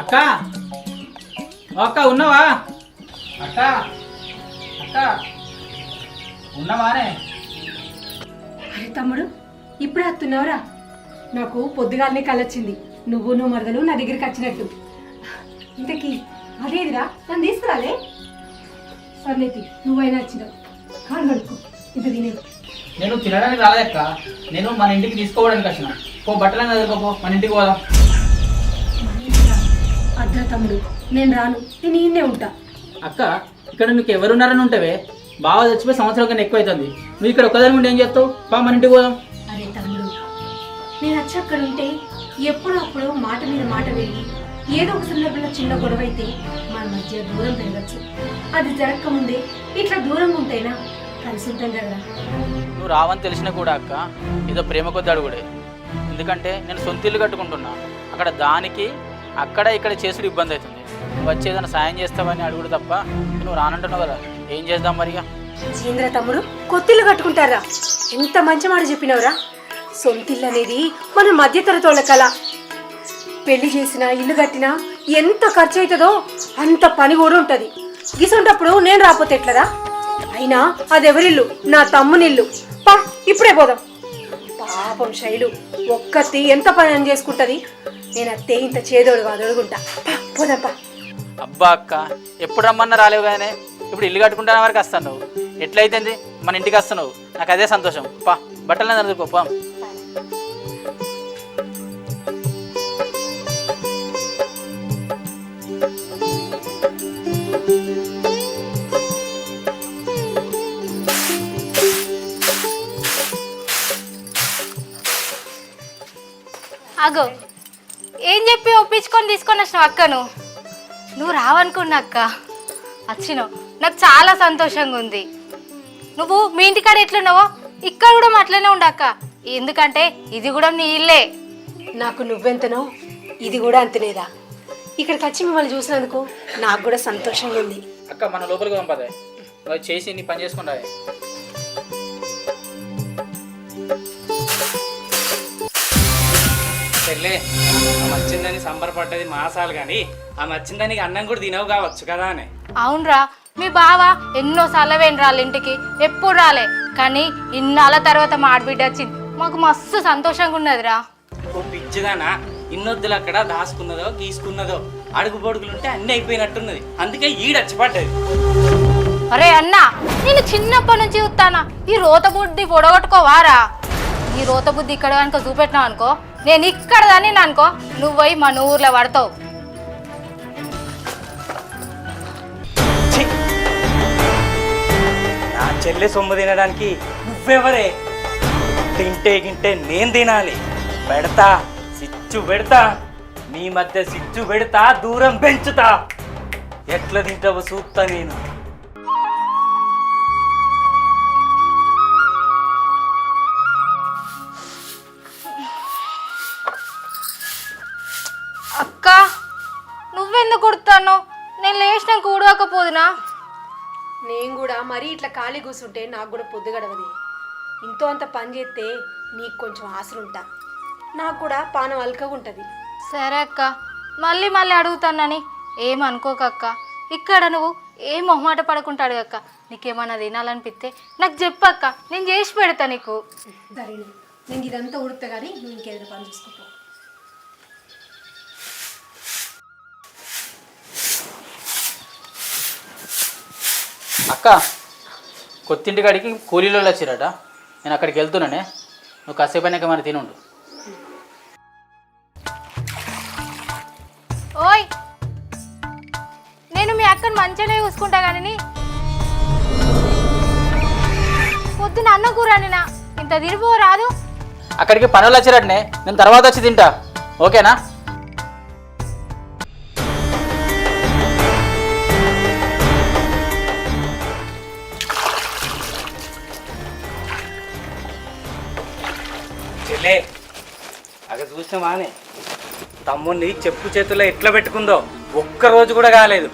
అక్క అక్క ఉన్నావా? అక్క అక్క ఉన్నావానే? అరే తమ్ముడు, ఇప్పుడే వస్తున్నావురా? నాకు పొద్దుగాలనే కలొచ్చింది, నువ్వు మరదలు నా దగ్గరికి వచ్చినట్టు. ఇంతకీ అదేదిరా, నన్ను తీసుకురాలే? సర్లేతి, నువ్వైనా వచ్చినావు. కాడు కడుక్కో, ఇంత తినే. నేను తినడానికి రాలేదక్క, నేను మన ఇంటికి తీసుకోవడానికి వచ్చిన. పో బట్టలను చదువుకోపో, మన ఇంటికి పోదాం. అద్దా తమ్ముడు, నేను రాను, నేను ఈయనే ఉంటా. అక్క ఇక్కడ నీకు ఎవరున్నారని ఉంటావే? బాగా చచ్చిపోయి సంవత్సరం కన్నా ఎక్కువ అవుతుంది. నువ్వు ఇక్కడ ఒక్కదాని ఉంటే ఏం చేస్తావు? పా మన ఇంటికి పోదాం. అరే తమ్ముడు, నేను వచ్చి అక్కడ ఉంటే ఎప్పుడో అప్పుడు మాట మీద మాట పెరిగి ఏదో ఒక సందర్భంలో చిన్న గొడవ అయితే మన మధ్య దూరం పెరగచ్చు. అది జరగకముందే ఇట్లా దూరంగా ఉంటేనా కలిసి ఉంటాం కదరా. నువ్వు రావని తెలిసినా కూడా అక్క ఏదో ప్రేమ కొద్ది అడుగుడే. ఎందుకంటే నేను సొంత ఇల్లు కట్టుకుంటున్నా, అక్కడ దానికి అక్కడ ఇక్కడ చేసుడు ఇబ్బంది అవుతుంది. నువ్వు వచ్చి ఏదైనా సాయం చేస్తావని అడుగుడు తప్ప నువ్వు రానంటున్నావు కదా, ఏం చేద్దాం మరిగా? జీంద్ర తమ్ముడు, కొత్తిల్లు కట్టుకుంటారా? ఎంత మంచి మాట చెప్పినవరా. సొంతిల్లు అనేది మన మధ్యతరతోళ్ళ కళ. పెళ్లి చేసినా ఇల్లు కట్టినా ఎంత ఖర్చు అవుతుందో అంత పని కూడా ఉంటుంది. గిసొంటప్పుడు నేను రాకపోతే ఎట్లరా? అయినా అదెవరిల్లు? నా తమ్మునిల్లు. పా ఇప్పుడే పోదాం. పాపం శైలు ఒక్కతి ఎంత పని చేసుకుంటుంది. నేను అత్తే ఇంత చేదోడు కాదు, అడుగుంటా. పోదాం పా. అబ్బా అక్క, ఎప్పుడు రమ్మన్నా రాలేవు కానీ ఇప్పుడు ఇల్లు కట్టుకుంటానే వరకు వస్తాను. నువ్వు ఎట్లయితే మన ఇంటికి వస్తున్నావు, నాకు అదే సంతోషం. పా బట్టలు చదువుకోపా. అగో, ఏం చెప్పి ఒప్పించుకొని తీసుకొని వచ్చినావు అక్కను? నువ్వు రావనుకున్నా అక్క, వచ్చినావు. నాకు చాలా సంతోషంగా ఉంది. నువ్వు మీ ఇంటికాడ ఎట్లున్నావో ఇక్కడ కూడా అట్లనే ఉండక్క. ఎందుకంటే ఇది కూడా నీ ఇల్లే. నాకు నువ్వెంతనో ఇది కూడా అంతనేదా. ఇక్కడికి వచ్చి మిమ్మల్ని చూసినందుకు నాకు కూడా సంతోషంగా ఉంది. అక్క మన లోపలికి పంపదే, నువ్వు చేసి నీ పని చేసుకుంటావే. చెల్లే, ఆమె వచ్చిందని సంబరపడ్డది మాసాలు కానీ ఆమె వచ్చిందానికి అన్నం కూడా తినవు కావచ్చు కదా అని. అవునరా, మీ బావ ఎన్నోసార్లు వేయండి రాళ్ళ ఇంటికి, ఎప్పుడు రాలే. కానీ ఇన్నాళ్ళ తర్వాత మా ఆడబిడ్డ వచ్చింది, మాకు మస్తు సంతోషంగా ఉన్నదిరా. ఓ పిచ్చిదానా, ఇన్నొద్దులు అక్కడ దాసుకున్నదో గీసుకున్నదో అడుగు పొడుగులుంటే అన్నీ అయిపోయినట్టున్నది. అందుకే ఈడచ్చిపడ్డది. అరే అన్నా, నేను చిన్నప్పటి నుంచి చూస్తానా, ఈ రోత బుద్ధి పొడగొట్టుకోవారా? ఈ రోత బుద్ధి ఇక్కడ కనుక చూపెట్టినావు అనుకో, నేను ఇక్కడ దాన్ని అనుకో, నువ్వై మన ఊర్లో పడతావు. నా చెల్లె సొమ్ము తినడానికి నువ్వెవరే? తింటే గింటే నేను తినాలి. పెడతా, సిచ్చు పెడతా, మీ మధ్య సిచ్చు పెడతా, దూరం పెంచుతా. ఎట్లా తింటావో చూస్తా నేను. అక్క, నువ్వెందుకు కొడుతాను? నేను లేచినాక ఊడవకపోదునా? నేను కూడా మరీ ఇట్లా ఖాళీ కూర్చుంటే నాకు కూడా పొద్దు గడవది. ఇంతో అంత పని చేస్తే నీకు కొంచెం ఆసరుంటా, నాకు కూడా పానం అల్కగా ఉంటుంది. సరే అక్క, మళ్ళీ అడుగుతానని ఏమనుకోకక్క. ఇక్కడ నువ్వు ఏం మొహమాట పడకుంటాడు అక్క. నీకేమన్నా తినాలనిపిస్తే నాకు చెప్పక్క, నేను చేసి పెడతా నీకు. సరే, నేను ఇదంతా ఉడుకుతా కానీ నువ్వు ఇంకేదైనా పని చూసుకోపో. అక్క, కొత్తింటి కాడికి కూలీలో వచ్చిరట, నేను అక్కడికి వెళ్తున్నానే. నువ్వు కాసేపు అయినాక మరి తినుండు. ఓయ్, నేను మీ అక్కను మంచిగానే చూసుకుంటా కానీ పొద్దున అన్న కూరనినా ఇంత తిరిగిపోరాదు. అక్కడికి పనులు వచ్చిరటనే, నేను తర్వాత వచ్చి తింటా, ఓకేనా? చెల్లే, అక్కడ చూసినామానే తమ్ముడిని చెప్పు చేతుల్లో ఎట్లా పెట్టుకుందో, ఒక్కరోజు కూడా కాలేదు.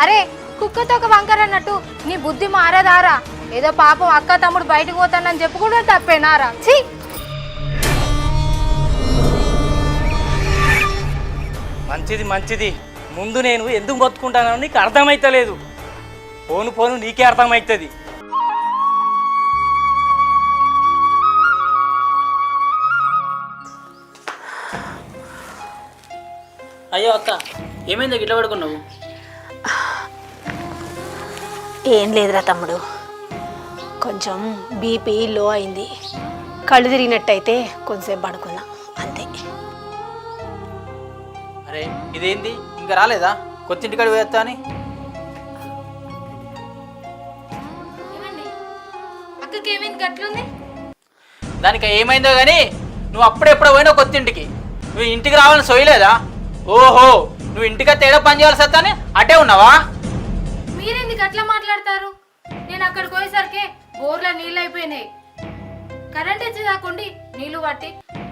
అరే, కుక్కతో ఒక వంకర అన్నట్టు నీ బుద్ధి మారదారా? ఏదో పాపం అక్క తమ్ముడు బయటకు పోతానని చెప్పుకోవడం తప్పేనారా? ఛీ, మంచిది మంచిది, ముందు నేను ఎందుకు బతుకుంటానో నీకు అర్థమైతలేదు. పోను పోను నీకే అర్థమవుతుంది. అయ్యో అక్క, ఏమైందో గిట్ల పడుకున్నావు? ఏం లేదురా తమ్ముడు, కొంచెం బీపీ లో అయింది. కళ్ళు తిరిగినట్టయితే కొంచెంసేపు పడుకున్నా అంతే. అరే ఇదేంది ఇంకా రాలేదా? కొత్తింటికాడి పోయేస్తా అని. అక్కకి ఏమైంది గట్లుంది? దానికి ఏమైందో కానీ నువ్వు అప్పుడెప్పుడు పోయినావు కొత్తింటికి. నువ్వు ఇంటికి రావాలని సోయలేదా? ఓహో, నువ్వు ఇంటికి తేడా పని చేయాల్సి వస్తానే అటే ఉన్నావా? మీరెందుకు అట్లా మాట్లాడతారు? నేను అక్కడికి పోయేసరికి బోర్లో నీళ్ళు అయిపోయినాయి. కరెంట్ వచ్చి కాకుండా నీళ్లు పట్టి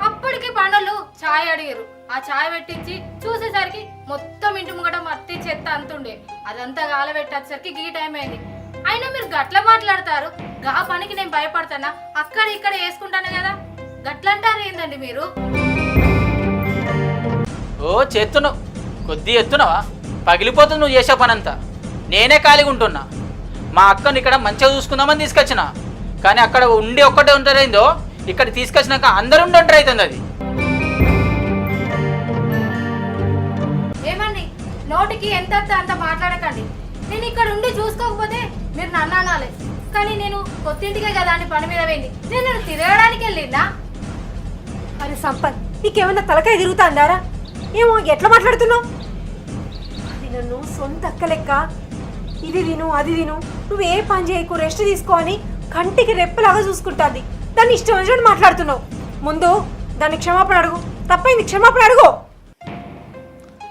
అప్పటికి పండులు ఛాయ్ అడిగారు. ఆ ఛాయ్ పెట్టించి చూసేసరికి మొత్తం ఇంటి ముంగట మట్టి చెత్త అంతుండే. అదంతా గాలబెట్టేసరికి గీ టైం అయింది. అయినా మీరు గట్ల మాట్లాడతారు. గా పనికి నేను భయపడతానా? అక్కడ ఇక్కడ వేసుకుంటాను కదా, గట్లంటారు ఏందండి మీరు? ఓ చేస్తున్నావు, కొద్ది ఎత్తున్నావా? పగిలిపోతుంది నువ్వు చేసే పనంతా. నేనే ఖాళీగా ఉంటున్నా. మా అక్కను ఇక్కడ మంచిగా చూసుకుందామని తీసుకొచ్చిన, కానీ అక్కడ ఉండి ఒక్కటే ఉంటారైందో ఇక్కడ తీసుకొచ్చినాక అందరూ ఉండి ఒంటరి అవుతుంది. అది ఏమండి, నోటికి ఎంత అంత మాట్లాడకండి. నేను ఇక్కడ ఉండి చూసుకోకపోతే మీరు నన్ను అనాలి. కానీ నేను కొత్తింటికే కదా అని పని మీద పోయింది. నేను తిరగడానికి వెళ్ళిందా? అరే సంపత్, నీకేమన్నా తలకాయ తిరుగుతాందారా? ఏమో ఎట్లా మాట్లాడుతున్నావు? అది నన్ను సొంత అక్క లెక్క ఇది తిను అది తిను, నువ్వు ఏ పని చేయకు, రెస్ట్ తీసుకో అని కంటికి రెప్పలాగా చూసుకుంటుంది. దాన్ని ఇష్టం వచ్చినట్టు మాట్లాడుతున్నావు. ముందు దాన్ని క్షమాపణ అడుగు. తప్పైంది, క్షమాపణ అడుగు.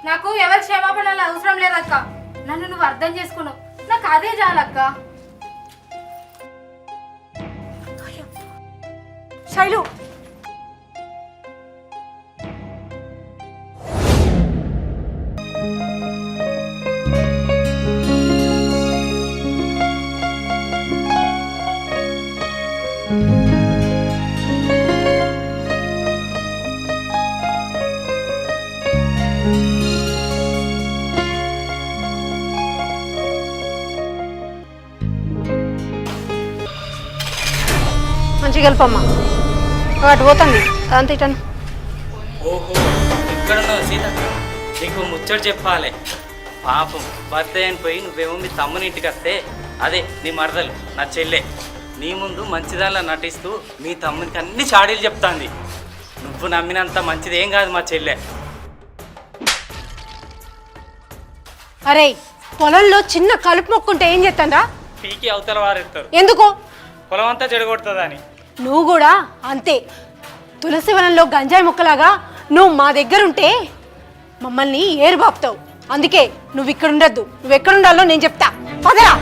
నాకు ఎవరి క్షమాపణలు అవసరం లేదక్క. నన్ను నువ్వు అర్థం చేసుకున్నావు, నాకు అదే చాలక్క. శైలు, మంచిగా గెలుపమ్మా. అటు పోతుంది అదంతా ఇటను. ఓహో, ఎక్కడున్నావు సీత? నీకు ముచ్చట చెప్పాలి. పాపం బర్త్డే అని పోయి నువ్వేమో మీ తమ్ముని ఇంటికి వస్తే అదే నీ మరదలు నా చెల్లె నీ ముందు మంచిదానిలా నటిస్తూ మీ తమ్మునికి అన్ని చాడీలు చెప్తాంది. నువ్వు నమ్మినంత మంచిది ఏం కాదు మా చెల్లె. అరే, పొలంలో చిన్న కలుపు మొక్కుంటే ఏం చేస్తాంరా? పీకి అవతల వారెత్తారు. ఎందుకు? పొలం అంతా చెడగొడుతుందని. నువ్వు కూడా అంతే. తులసి వనంలో గంజాయి మొక్కలాగా నువ్వు మా దగ్గర ఉంటే మమ్మల్ని ఏరుబాపుతావు. అందుకే నువ్వు ఇక్కడ ఉండద్దు. నువ్వు ఎక్కడుండాలో నేను చెప్తా. పదరా.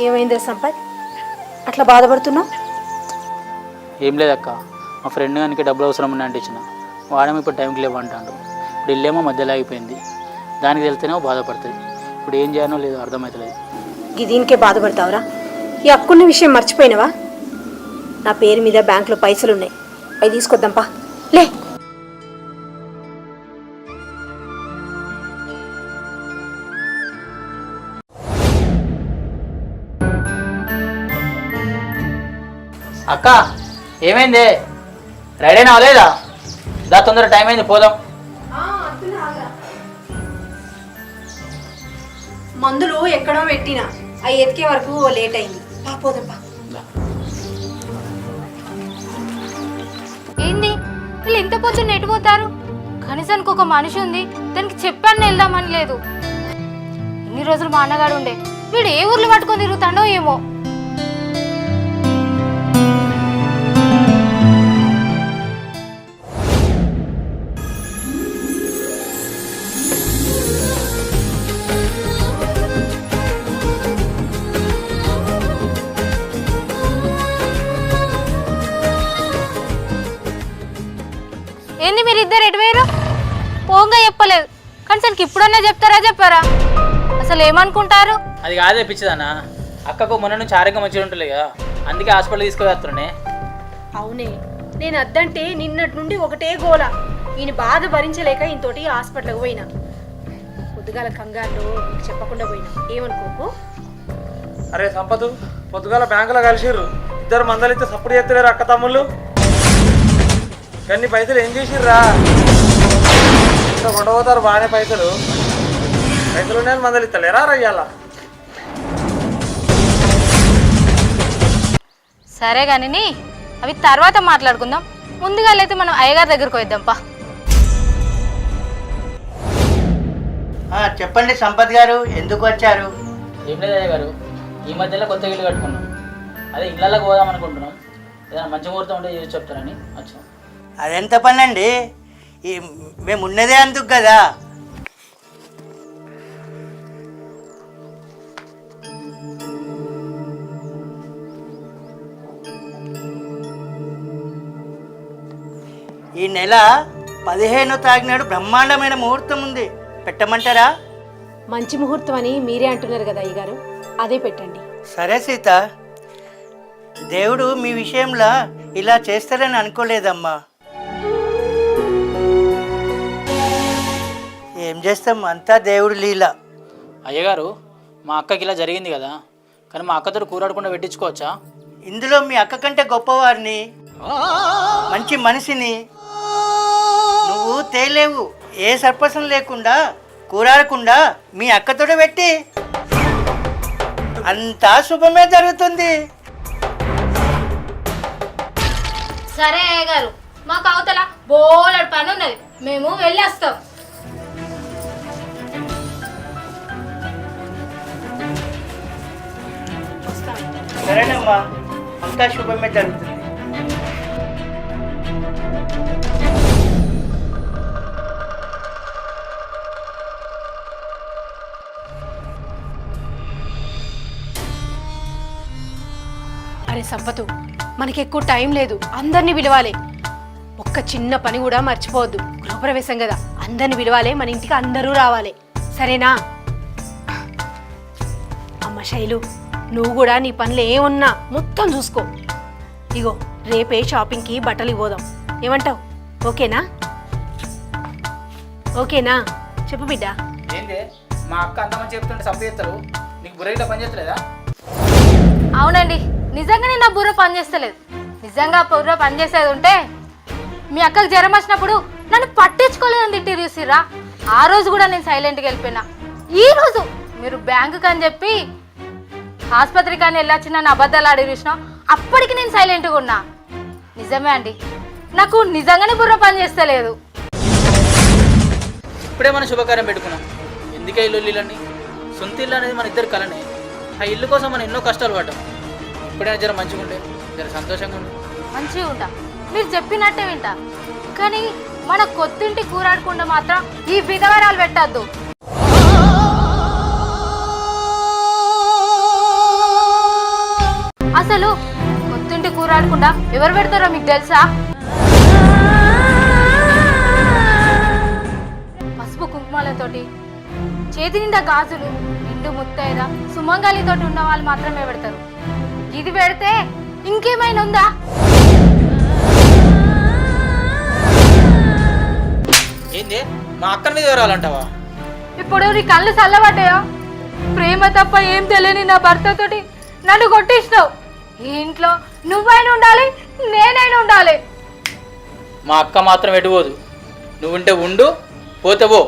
ఏమైంది సంపత్, అట్లా బాధపడుతున్నావు? ఏం లేదక్క, మా ఫ్రెండ్ గానికి డబ్బులు అవసరం అని అంటించిన. వాడేమో ఇప్పుడు టైంకి లేవంటాడు. ఇప్పుడు ఇల్లేమో మధ్యలో ఆగిపోయింది. దానికి వెళ్తేనేమో బాధపడుతుంది. ఇప్పుడు ఏం చేయాలో లేదో అర్థమవుతలేదు. దీనికే బాధపడతావురా? ఈ అక్కున్న విషయం మర్చిపోయినవా? నా పేరు మీద బ్యాంకులో పైసలు ఉన్నాయి, అవి తీసుకొద్దాంపా. లే. అక్క ఏమైంది? రెడీ అయినా లేదా? దా తొందర, టైం అయింది, పోదాం. మందులు ఎక్కడో పెట్టినా అవి ఎతికే వరకు లేట్ అయింది. పోదాంపా. ఏంది వీళ్ళు ఎంత పొద్దున్న ఎటుపోతారు? కనీసానికి ఒక మనిషి ఉంది, దానికి చెప్పాను వెళ్దామని లేదు. ఇన్ని రోజులు మా అన్నగాడు ఉండే, వీడు ఏ ఊర్లు పట్టుకొని తిరుగుతాడో ఏమో. ఇద్దరు ఎటువేరు పోంగా చెప్పలేదు కనీసానికి ఇప్పుడన్నా చెప్పారా అసలు ఏమనుకుంటారు? అది కాదే పిచ్చిదానా, అక్కకు మొన్న నుంచి ఆరోగ్యం మంచిగా ఉంటుంది కదా, అందుకే హాస్పిటల్ తీసుకువెళ్తున్నానే. అవునే, నేను అద్దంటే నిన్నటి నుండి ఒకటే గోల. ఈయన బాధ భరించలేక ఈయనతోటి హాస్పిటల్కి పోయినా. పొద్దుగాల కంగారులో నీకు చెప్పకుండా పోయినా, ఏమనుకోకు. అరే సంపతు, పొద్దుగాల బ్యాంకులో కలిసిర్రు, ఇద్దరు మందలిస్తే సప్పుడు చేస్తలేరు అక్క తమ్ముళ్ళు. కానీ పైసలు ఏం చేసిర్రా? ఇంకా కొండపోతారు బాగానే పైసలు ఉన్నాయని మందలిస్తలేరా రయ్యాల? సరే కానీ అవి తర్వాత మాట్లాడుకుందాం. ముందుగా అయితే మనం అయ్యగారి దగ్గరకు వద్దాంపా. చెప్పండి సంపత్ గారు, ఎందుకు వచ్చారు? ఏం లేదు అయ్య గారు, ఈ మధ్యలో కొత్త ఇల్లు కట్టుకున్నాం, అదే ఇళ్ళకి పోదాం అనుకుంటున్నాం. ఏదైనా మంచి ముహూర్తం ఉంటే చేసి చెప్తారని వచ్చాం. అదెంత పని అండి? మేము ఉన్నదే అందుకు కదా. ఈ నెల 15వ తారీఖు బ్రహ్మాండమైన ముహూర్తం ఉంది, పెట్టమంటారా? మంచి ముహూర్తం అని మీరే అంటున్నారు కదా అయ్యగారు, అదే పెట్టండి. సరే సీత, దేవుడు మీ విషయంలో ఇలా చేస్తారని అనుకోలేదమ్మా. ఏం చేస్తాం, అంతా దేవుడు లీల. అయ్యగారు, మా అక్కకి ఇలా జరిగింది కదా, కానీ మా అక్కతో కూరాడకుండా పెట్టించుకోవచ్చా? ఇందులో మీ అక్క కంటే గొప్పవారిని, మంచి మనిషిని నువ్వు తేలేవు. ఏ సర్పసం లేకుండా కూరాడకుండా మీ అక్కతోటి పెట్టి అంతా శుభమే జరుగుతుంది. సరే అయ్యగారు, మాకు అవతల బోలెడు పని ఉన్నది, మేము వెళ్ళేస్తాం. సరేనమ్మా, అంతా శుభమే జరుగుతుంది. అరే సంపతు, మనకి ఎక్కువ టైం లేదు, అందరినీ పిలవాలి. ఒక్క చిన్న పని కూడా మర్చిపోవద్దు, గృహప్రవేశం కదా, అందరిని పిలవాలి, మన ఇంటికి అందరూ రావాలి, సరేనా? అమ్మ శైలు, నువ్వు కూడా నీ పనులు ఏమున్నా మొత్తం చూసుకో. ఇగో రేపే షాపింగ్కి బట్టలు పోదాం, ఏమంటావు? ఓకేనా? ఓకేనా చెప్పు బిడ్డ. ఏంటి మా అక్క అంత మంది చెప్తుంటే సప్పు చేస్తారు, నీకు బుర్ర పని చేస్తలేదా? అవునండి, నిజంగానే నా బుర్ర పనిచేస్తలేదు. నిజంగా బుర్ర పనిచేసేది ఉంటే మీ అక్కకు జ్వరం వచ్చినప్పుడు నన్ను పట్టించుకోలేదని తిట్టి చూసిర్రా, ఆ రోజు కూడా నేను సైలెంట్గా వెళ్ళిపోయినా. ఈ రోజు మీరు బ్యాంకుకి అని చెప్పి ఆసుపత్రికి అని వెళ్ళొచ్చి నన్ను అబద్ధాలు ఆడి చూసినా, అప్పటికి నేను సైలెంట్గా ఉన్నా. నిజమే అండి, నాకు నిజంగానే బుర్ర పనిచేస్తలేదు. ఇప్పుడే మనం శుభకార్యం పెట్టుకున్నాం, ఎందుకే ఇల్లు ఇల్లులన్నీ? సొంత ఇల్లు అనేది మన ఇద్దరు కలనే. ఆ ఇల్లు కోసం మనం ఎన్నో కష్టాలు పడ్డాం. ఇప్పుడైనా జర మంచిగా ఉండే, జర సంతోషంగా ఉండే. మంచిగా ఉంటా, మీరు చెప్పినట్టే వింటా, కానీ మన కొత్తింటి కూరాడకుండా మాత్రం ఈ విధవరాలు పెట్టద్దు. అసలు కొత్తింటి కూరాడకుండా ఎవరు పెడతారో మీకు తెలుసా? పసుపు కుంకుమాలతోటి, చేతి నిండా గాజులు, నిండు ముత్తైద సుమంగళితోటి ఉన్న వాళ్ళు మాత్రమే పెడతారు. ఇది పెడితే ఇంకేమైనా ఉందా? ఏంది మా అక్కని మీద వివరాలంటావా? ఇప్పుడు నీ కళ్ళు చల్లబడ్డాయో? ప్రేమ తప్ప ఏం తెలియని నా భర్తతోటి నన్ను కొట్టిస్తావు. ఈ ఇంట్లో నువ్వైనా ఉండాలి, నేనైనా ఉండాలి. మా అక్క మాత్రం ఎటుపోదు, నువ్వుంటే ఉండు, పోతే పో,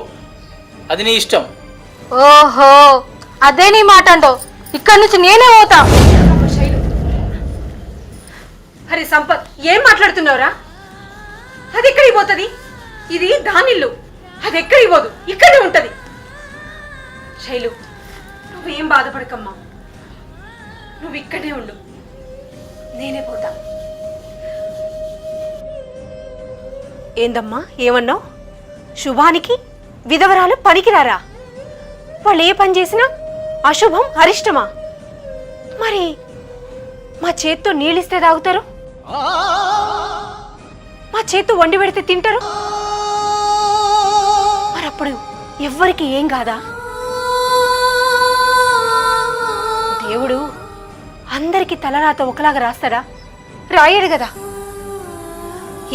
అది నీ ఇష్టం. ఓహో, అదే నీ మాట అంటావు, ఇక్కడి నుంచి నేనే పోతా. అరే సంపత్, ఏం మాట్లాడుతున్నావురా? అది ఎక్కడికి పోతుంది? ఇది దానిల్లు, అది ఎక్కడికి పోదు, ఇక్కడే ఉంటది. శైలు, నువ్వేం బాధపడకమ్మా, నువ్వు ఇక్కడే ఉండు, నేనే పోతా. ఏందమ్మా ఏమన్నావు? శుభానికి విధవరాలు పనికిరారా? వాళ్ళు ఏ పని చేసినా అశుభం అరిష్టమా? మరి మా చేత్తో నీళ్ళిస్తే తాగుతారు, మా చేత్తో వండి పెడితే తింటారు, ఎవ్వరికి ఏం కాదా? దేవుడు అందరికీ తలరాత ఒకలాగా రాస్తాడా? రాయడు కదా.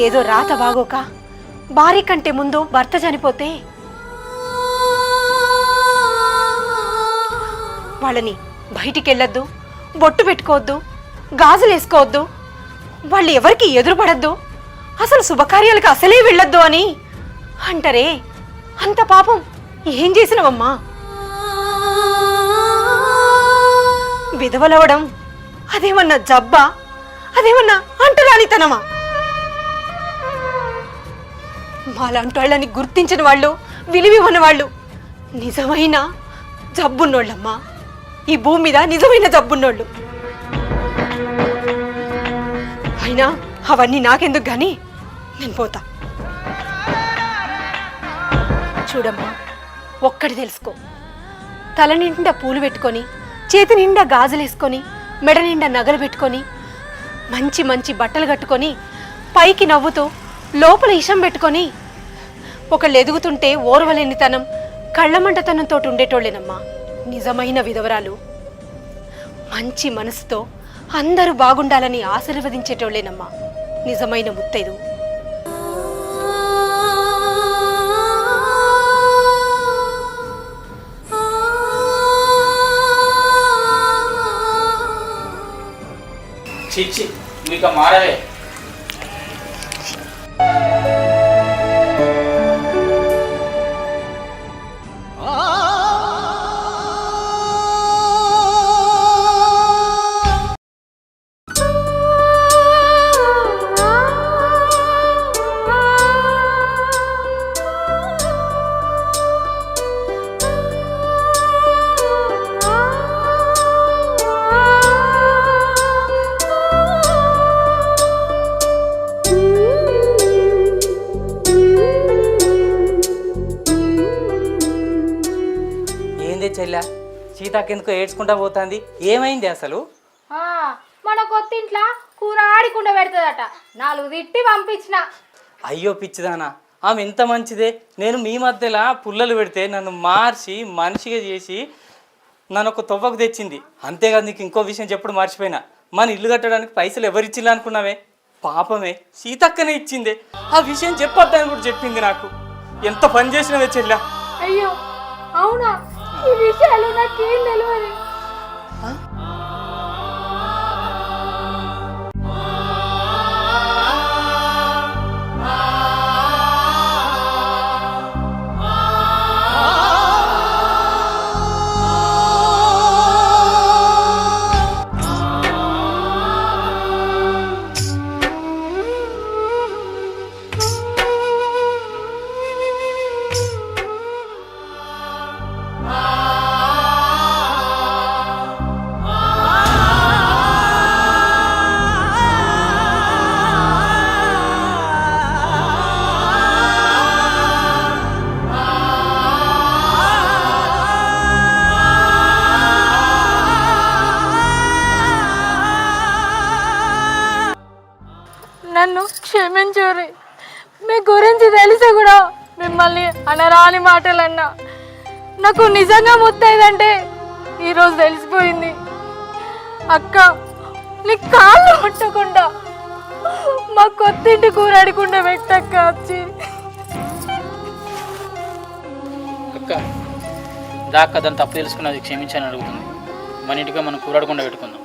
ఏదో రాత బాగోక భార్య కంటే ముందు భర్త చనిపోతే వాళ్ళని బయటికి వెళ్ళొద్దు, బొట్టు పెట్టుకోవద్దు, గాజులు వేసుకోవద్దు, వాళ్ళు ఎవరికి ఎదురుపడద్దు, అసలు శుభకార్యాలకు అసలే వెళ్ళొద్దు అని అంటారే. అంత పాపం ఏం చేసినవమ్మా? విధవలవడం అదేమన్నా జబ్బా? అదేమన్నా అంటరానితనమా? మాలాంటి వాళ్ళని గుర్తించిన వాళ్ళు, విలువివ్వని వాళ్ళు నిజమైన జబ్బున్నోళ్ళమ్మా. ఈ భూమి మీద నిజమైన జబ్బున్నోళ్ళు. అయినా అవన్నీ నాకెందుకు గాని, నేను పోతా. చూడమ్మా, ఒక్కటి తెలుసుకో. తల నిండా పూలు పెట్టుకొని, చేతి నిండా గాజులు వేసుకొని, మెడ నిండా నగలు పెట్టుకొని, మంచి మంచి బట్టలు కట్టుకొని, పైకి నవ్వుతూ లోపల ఇషం పెట్టుకొని ఒకళ్ళు ఎదుగుతుంటే ఓర్వలేనితనం, కళ్ళమంటతనంతో ఉండేటోళ్ళేనమ్మా నిజమైన విధవరాలు. మంచి మనసుతో అందరూ బాగుండాలని ఆశీర్వదించేటోళ్ళేనమ్మా నిజమైన ముత్తైదు. చిచ్చి మీకు మారవే. చెల్లా సీతాకెందుకు ఏడ్చుకుంటా పోతుంది? ఏమైంది అసలు? మన కొత్తింట్లో కూర ఆడికుండా పెడుతుందట, 4 తిట్టి పంపించిన. అయ్యో పిచ్చిదానా, ఆమె ఎంత మంచిదే. నేను మీ మధ్యలో పుల్లలు పెడితే నన్ను మార్చి మనిషిగా చేసి నన్ను ఒక తొవ్వకు తెచ్చింది. అంతేకాదు, నీకు ఇంకో విషయం చెప్పుడు మర్చిపోయినా. మన ఇల్లు కట్టడానికి పైసలు ఎవరిచ్చిల్లా అనుకున్నావే? పాపమే సీతక్కనే ఇచ్చిందే. ఆ విషయం చెప్పొద్దని కూడా చెప్పింది నాకు. ఎంత పని చేసినవే చెల్లా. అయ్యో అవునా? ఈ విషయాలు నాకేం తెలియదు. నన్ను క్షమించురి. మీ గురించి తెలిసి కూడా మిమ్మల్ని అనరాని మాటలన్నా. నాకు నిజంగా ముత్తైదంటే ఈరోజు తెలిసిపోయింది. అక్క, నీ కాళ్ళు పట్టకుండా మా కొత్తింటి కూర అడగకుండా పెట్టక్క. వచ్చి అక్క దాకా దాన్ని తప్పు తెలుసుకున్నది క్షమించాలని అడుగుతుంది. మన ఇంటిగా మనం కూరాడకుండా పెట్టుకుందాం.